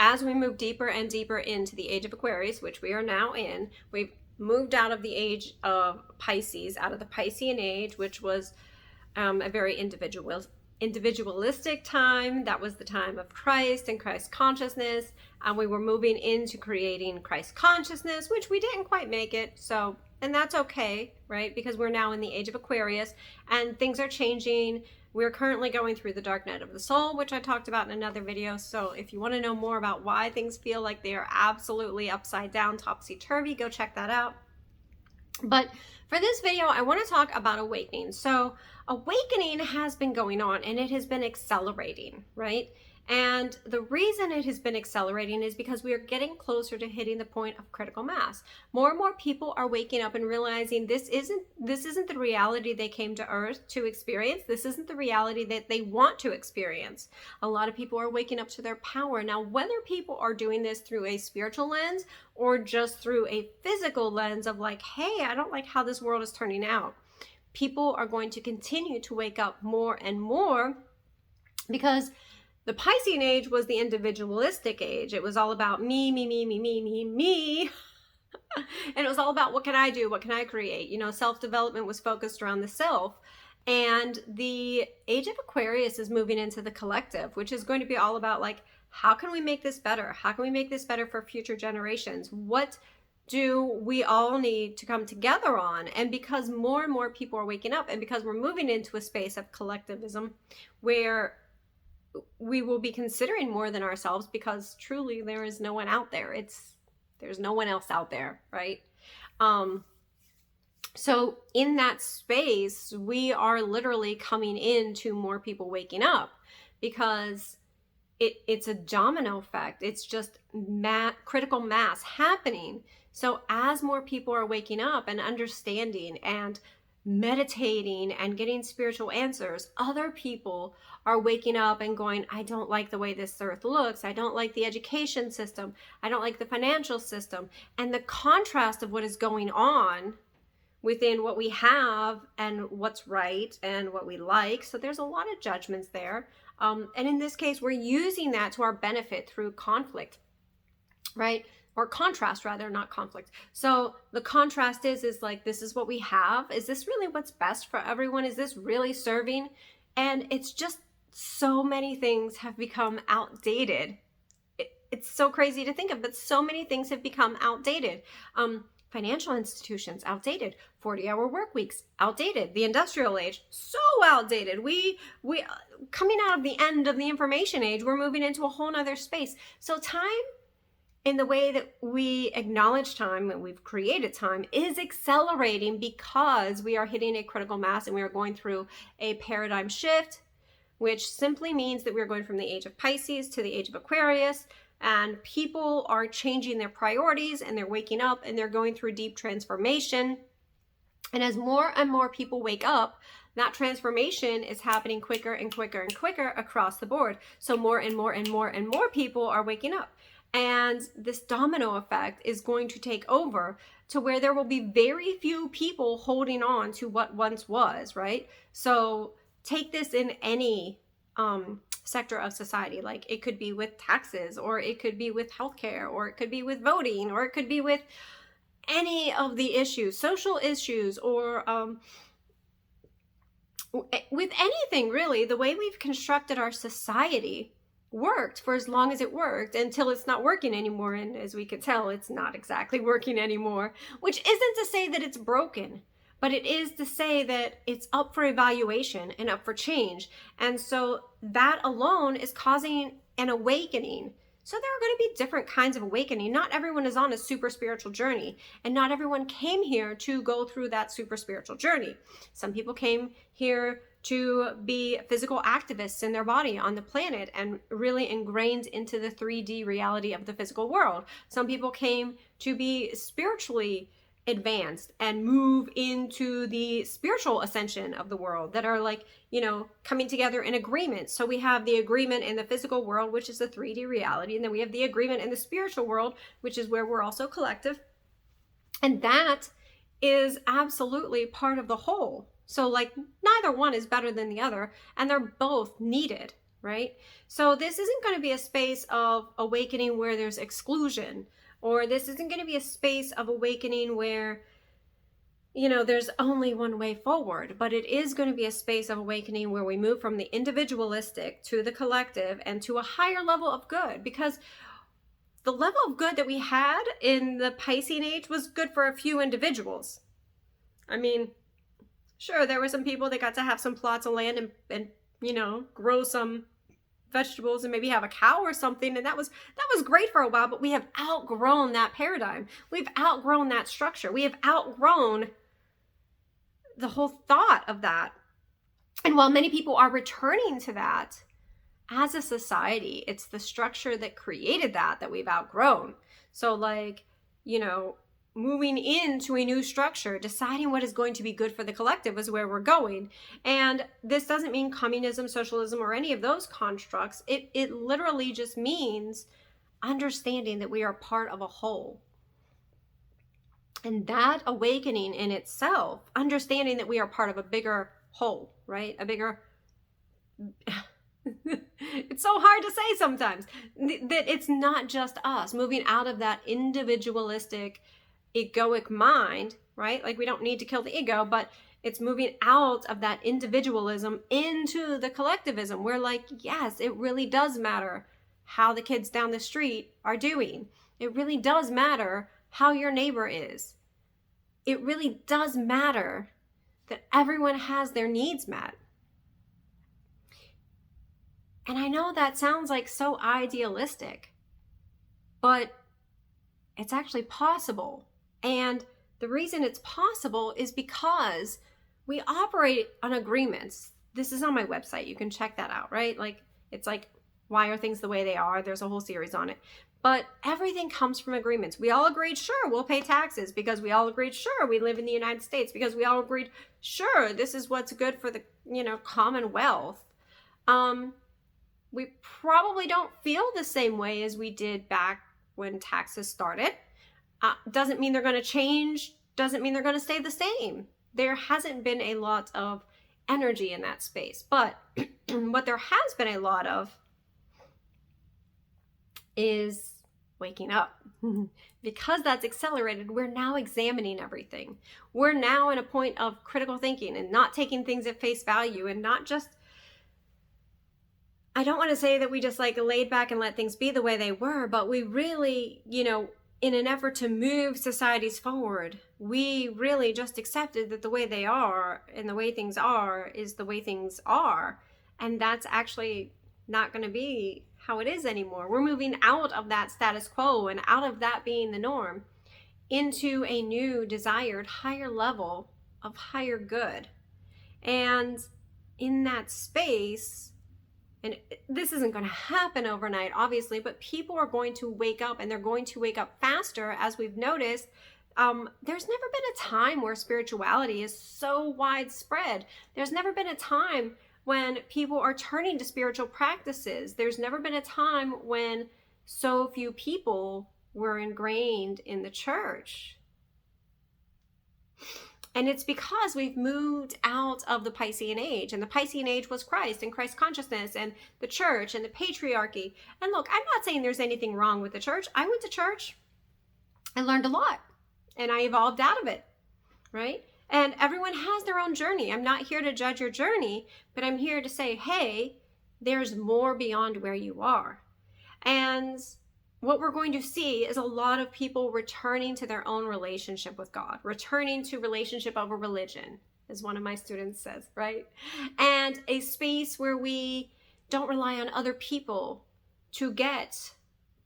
as we move deeper and deeper into the age of Aquarius, which we are now in, we've moved out of the age of Pisces, out of the Piscean age, which was a very individualistic time. That was the time of Christ and Christ consciousness. And we were moving into creating Christ consciousness, which we didn't quite make it. So, and that's okay, right? Because we're now in the age of Aquarius and things are changing. We're currently going through the dark night of the soul, which I talked about in another video. So if you want to know more about why things feel like they are absolutely upside down, topsy-turvy, go check that out. But for this video, I want to talk about awakening. So awakening has been going on and it has been accelerating, right? And the reason it has been accelerating is because we are getting closer to hitting the point of critical mass. More and more people are waking up and realizing this isn't the reality they came to Earth to experience. This isn't the reality that they want to experience. A lot of people are waking up to their power. Now, whether people are doing this through a spiritual lens or just through a physical lens of like, hey, I don't like how this world is turning out, people are going to continue to wake up more and more, because the Piscean age was the individualistic age. It was all about me, me, me, me, me, me, me. And it was all about what can I do? What can I create? You know, self-development was focused around the self. And the age of Aquarius is moving into the collective, which is going to be all about like, how can we make this better? How can we make this better for future generations? What do we all need to come together on? And because more and more people are waking up, and because we're moving into a space of collectivism where we will be considering more than ourselves, because truly there is no one out there. There's no one else out there, right? So in that space, we are literally coming into more people waking up, because it's a domino effect. It's just critical mass happening. So as more people are waking up and understanding and meditating and getting spiritual answers, other people are waking up and going, I don't like the way this earth looks. I don't like the education system. I don't like the financial system. And the contrast of what is going on within what we have and what's right and what we like. So there's a lot of judgments there. And in this case, we're using that to our benefit through conflict, right? Or contrast rather, not conflict. So the contrast is like, this is what we have. Is this really what's best for everyone? Is this really serving? And it's just so many things have become outdated. It's so crazy to think of, but so many things have become outdated. Financial institutions, outdated. 40-hour work weeks, outdated. The industrial age, so outdated. We coming out of the end of the information age, we're moving into a whole nother space. So time, in the way that we acknowledge time and we've created time, is accelerating because we are hitting a critical mass and we are going through a paradigm shift, which simply means that we're going from the age of Pisces to the age of Aquarius, and people are changing their priorities and they're waking up and they're going through deep transformation. And as more and more people wake up, that transformation is happening quicker and quicker and quicker across the board. So more and more and more and more people are waking up. And this domino effect is going to take over to where there will be very few people holding on to what once was, right? So take this in any sector of society. Like it could be with taxes, or it could be with healthcare, or it could be with voting, or it could be with any of the issues, social issues, or with anything really. The way we've constructed our society worked for as long as it worked, until it's not working anymore. And as we can tell, it's not exactly working anymore, which isn't to say that it's broken, but it is to say that it's up for evaluation and up for change. And so that alone is causing an awakening. So there are going to be different kinds of awakening. Not everyone is on a super spiritual journey, and not everyone came here to go through that super spiritual journey. Some people came here to be physical activists in their body on the planet and really ingrained into the 3D reality of the physical world. Some people came to be spiritually advanced and move into the spiritual ascension of the world, that are like, you know, coming together in agreement. So we have the agreement in the physical world, which is the 3D reality, and then we have the agreement in the spiritual world, which is where we're also collective. And that is absolutely part of the whole. So like neither one is better than the other, and they're both needed. right? So this isn't going to be a space of awakening where there's exclusion, or this isn't going to be a space of awakening where, you know, there's only one way forward, but it is going to be a space of awakening where we move from the individualistic to the collective and to a higher level of good, because the level of good that we had in the Piscean age was good for a few individuals. I mean, sure, there were some people that got to have some plots of land and you know, grow some vegetables and maybe have a cow or something, and that was great for a while, but we have outgrown that paradigm. We've outgrown that structure. We have outgrown the whole thought of that. And while many people are returning to that as a society, it's the structure that created that we've outgrown. So like, you know, moving into a new structure, deciding what is going to be good for the collective is where we're going. And this doesn't mean communism, socialism, or any of those constructs. It literally just means understanding that we are part of a whole. And that awakening in itself, understanding that we are part of a bigger whole, right? A bigger it's so hard to say sometimes that it's not just us moving out of that individualistic egoic mind, right? Like we don't need to kill the ego, but it's moving out of that individualism into the collectivism where like, yes, it really does matter how the kids down the street are doing. It really does matter how your neighbor is. It really does matter that everyone has their needs met. And I know that sounds like so idealistic, but it's actually possible. And the reason it's possible is because we operate on agreements. This is on my website. You can check that out, right? Like, it's like, why are things the way they are? There's a whole series on it. But everything comes from agreements. We all agreed, sure, we'll pay taxes because we all agreed, sure, we live in the United States because we all agreed, sure, this is what's good for the, you know, commonwealth. We probably don't feel the same way as we did back when taxes started. Doesn't mean they're going to change, doesn't mean they're going to stay the same. There hasn't been a lot of energy in that space. But what there has been a lot of is waking up. Because that's accelerated, we're now examining everything. We're now in a point of critical thinking and not taking things at face value and not just, I don't want to say that we just like laid back and let things be the way they were, but we really, you know, in an effort to move societies forward, we really just accepted that the way they are and the way things are is the way things are. And that's actually not going to be how it is anymore. We're moving out of that status quo and out of that being the norm into a new desired higher level of higher good. And in that space, and this isn't going to happen overnight, obviously, but people are going to wake up, and they're going to wake up faster, as we've noticed. There's never been a time where spirituality is so widespread. There's never been a time when people are turning to spiritual practices. There's never been a time when so few people were ingrained in the church. And it's because we've moved out of the Piscean age. And the Piscean age was Christ and Christ consciousness and the church and the patriarchy. And look, I'm not saying there's anything wrong with the church. I went to church. I learned a lot. And I evolved out of it, right? And everyone has their own journey. I'm not here to judge your journey, but I'm here to say, hey, there's more beyond where you are. And what we're going to see is a lot of people returning to their own relationship with God, returning to relationship over religion, as one of my students says, right? And a space where we don't rely on other people to get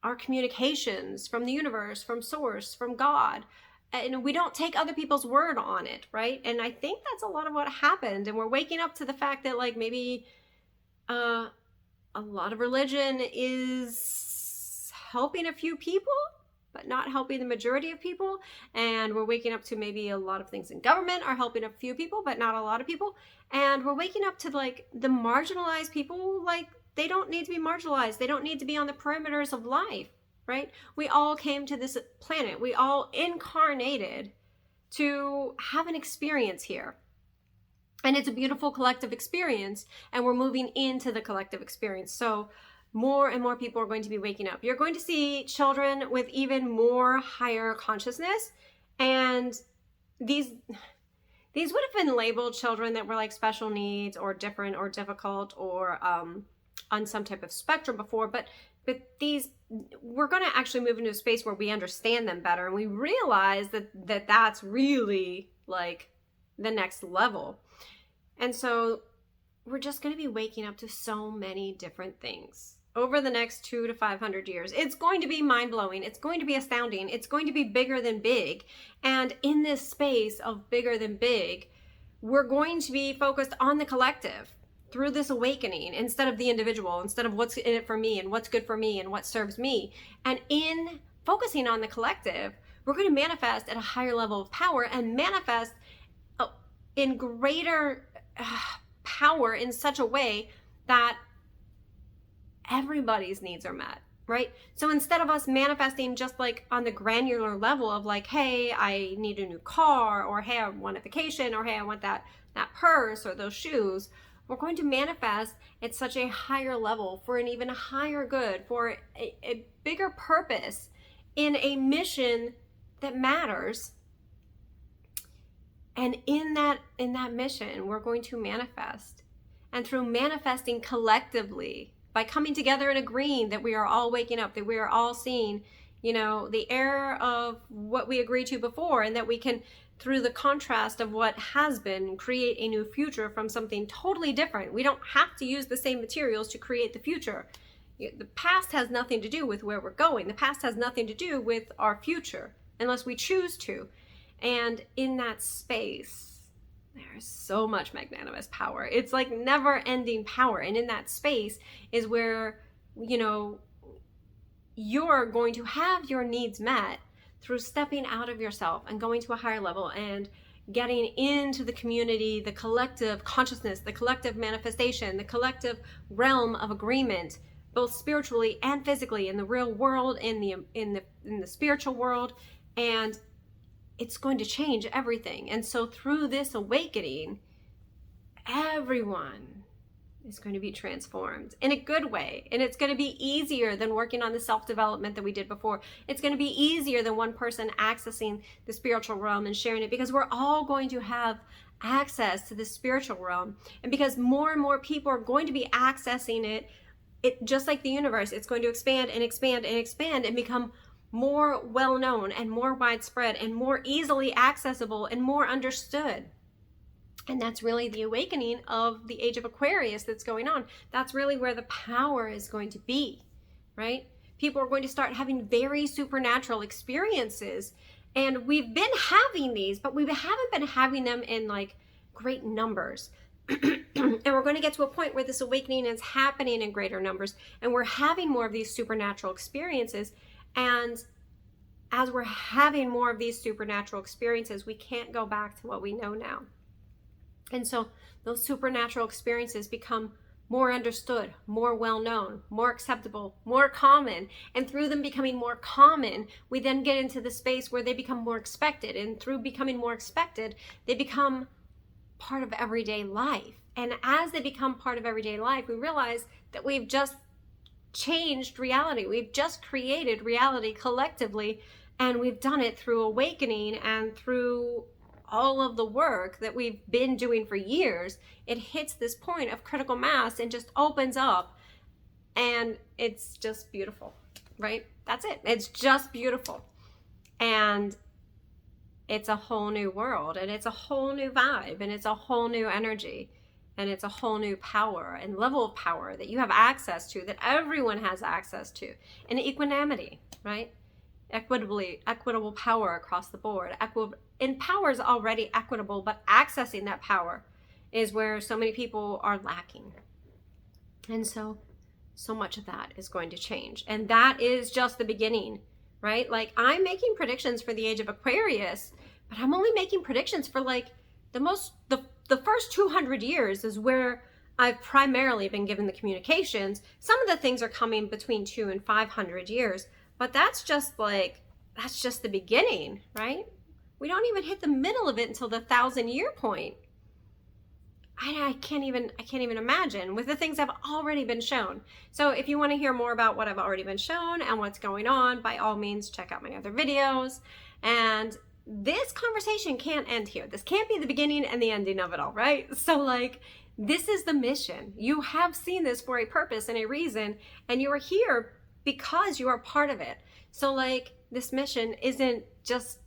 our communications from the universe, from source, from God. And we don't take other people's word on it, right? And I think that's a lot of what happened. And we're waking up to the fact that like maybe a lot of religion is helping a few people, but not helping the majority of people. And we're waking up to maybe a lot of things in government are helping a few people, but not a lot of people. And we're waking up to like the marginalized people, like they don't need to be marginalized. They don't need to be on the perimeters of life, right? We all came to this planet. We all incarnated to have an experience here. And it's a beautiful collective experience, and we're moving into the collective experience. So more and more people are going to be waking up. You're going to see children with even more higher consciousness, and these would have been labeled children that were like special needs or different or difficult or on some type of spectrum before, but these, we're going to actually move into a space where we understand them better, and we realize that that's really like the next level. And so we're just going to be waking up to so many different things over the next 200 to 500 years. It's going to be mind-blowing. It's going to be astounding. It's going to be bigger than big. And in this space of bigger than big, we're going to be focused on the collective through this awakening instead of the individual, instead of what's in it for me and what's good for me and what serves me. And in focusing on the collective, we're going to manifest at a higher level of power and manifest in greater power in such a way that everybody's needs are met, right? So instead of us manifesting just like on the granular level of like, hey, I need a new car, or hey, I want a vacation, or hey, I want that purse or those shoes, we're going to manifest at such a higher level for an even higher good, for a bigger purpose in a mission that matters. And in that mission, we're going to manifest. And through manifesting collectively, by coming together and agreeing that we are all waking up, that we are all seeing, the error of what we agreed to before, and that we can, through the contrast of what has been, create a new future from something totally different. We don't have to use the same materials to create the future. The past has nothing to do with where we're going. The past has nothing to do with our future, unless we choose to. And in that space, there's so much magnanimous power. It's like never-ending power. And in that space is where, you're going to have your needs met through stepping out of yourself and going to a higher level and getting into the community, the collective consciousness, the collective manifestation, the collective realm of agreement, both spiritually and physically, in the real world, in the spiritual world. And it's going to change everything. And so through this awakening, everyone is going to be transformed in a good way. And it's going to be easier than working on the self-development that we did before. It's going to be easier than one person accessing the spiritual realm and sharing it, because we're all going to have access to the spiritual realm. And because more and more people are going to be accessing it, just like the universe, it's going to expand and expand and expand and become more well-known and more widespread and more easily accessible and more understood. And that's really the awakening of the age of Aquarius that's going on. That's really where the power is going to be, right? People are going to start having very supernatural experiences. And we've been having these, but we haven't been having them in like great numbers. And we're going to get to a point where this awakening is happening in greater numbers, and we're having more of these supernatural experiences. And as we're having more of these supernatural experiences, we can't go back to what we know now. And so those supernatural experiences become more understood, more well-known, more acceptable, more common. And through them becoming more common, we then get into the space where they become more expected. And through becoming more expected, they become part of everyday life. And as they become part of everyday life, we realize that we've just changed reality. We've just created reality collectively, and we've done it through awakening and through all of the work that we've been doing for years. It hits this point of critical mass and just opens up, and it's just beautiful, right? That's it. It's just beautiful. And it's a whole new world, and it's a whole new vibe, and it's a whole new energy, and it's a whole new power and level of power that you have access to, that everyone has access to, and equanimity, right? Equitable power across the board. And power is already equitable, but accessing that power is where so many people are lacking. And so much of that is going to change. And that is just the beginning, right? Like, I'm making predictions for the age of Aquarius, but I'm only making predictions for like the first 200 years is where I've primarily been given the communications. Some of the things are coming between 200 and 500 years, but that's just the beginning, right? We don't even hit the middle of it until the 1,000-year point. I can't even imagine with the things I've already been shown. So if you want to hear more about what I've already been shown and what's going on, by all means, check out my other videos. And this conversation can't end here. This can't be the beginning and the ending of it all, right? So like, this is the mission. You have seen this for a purpose and a reason, and you are here because you are part of it. So like, this mission isn't just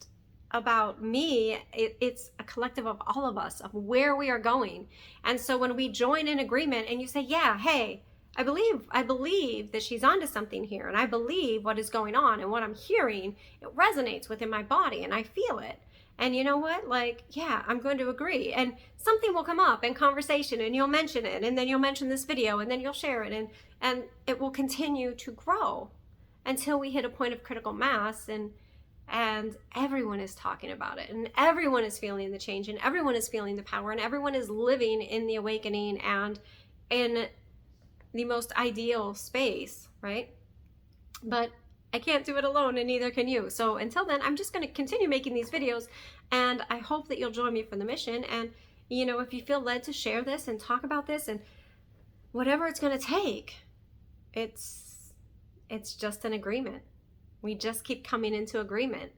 about me, it's a collective of all of us, of where we are going. And so when we join in agreement and you say, yeah, hey, I believe that she's onto something here, and I believe what is going on and what I'm hearing, it resonates within my body and I feel it. And you know what? Like, yeah, I'm going to agree. And something will come up in conversation and you'll mention it, and then you'll mention this video, and then you'll share it, and it will continue to grow until we hit a point of critical mass, and everyone is talking about it, and everyone is feeling the change, and everyone is feeling the power, and everyone is living in the awakening and in the most ideal space, right? But I can't do it alone, and neither can you. So until then, I'm just going to continue making these videos, and I hope that you'll join me for the mission. And you know, if you feel led to share this and talk about this, and whatever it's going to take, it's just an agreement. We just keep coming into agreement.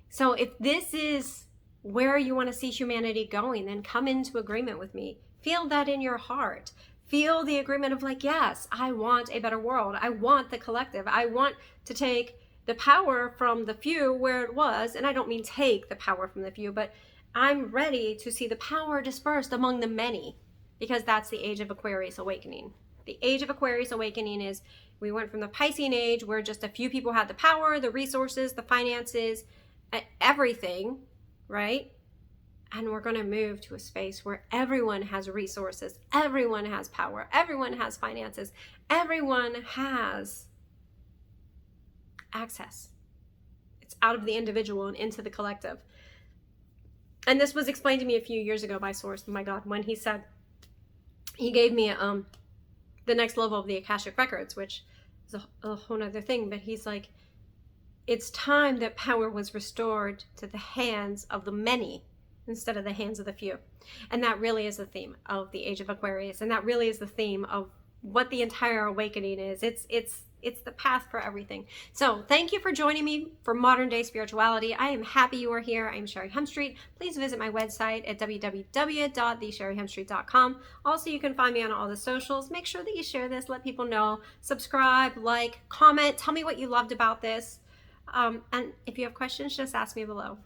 So if this is where you want to see humanity going, then come into agreement with me. Feel that in your heart. Feel the agreement of like, yes, I want a better world. I want the collective. I want to take the power from the few where it was. And I don't mean take the power from the few, but I'm ready to see the power dispersed among the many, because that's the age of Aquarius awakening. The age of Aquarius awakening is, we went from the Piscean age where just a few people had the power, the resources, the finances, everything, right? And we're going to move to a space where everyone has resources, everyone has power, everyone has finances, everyone has access. It's out of the individual and into the collective. And this was explained to me a few years ago by Source, oh my God, when he said, he gave me the next level of the Akashic Records, which is a whole other thing, but he's like, it's time that power was restored to the hands of the many instead of the hands of the few. And that really is the theme of the age of Aquarius, and that really is the theme of what the entire awakening is. It's the path for everything. So thank you for joining me for Modern Day Spirituality. I am happy you are here. I'm Sherry Hemstreet. Please visit my website at www.thesherryhemstreet.com. Also, you can find me on all the socials. Make sure that you share this, let people know, subscribe, like, comment, tell me what you loved about this. And if you have questions, just ask me below.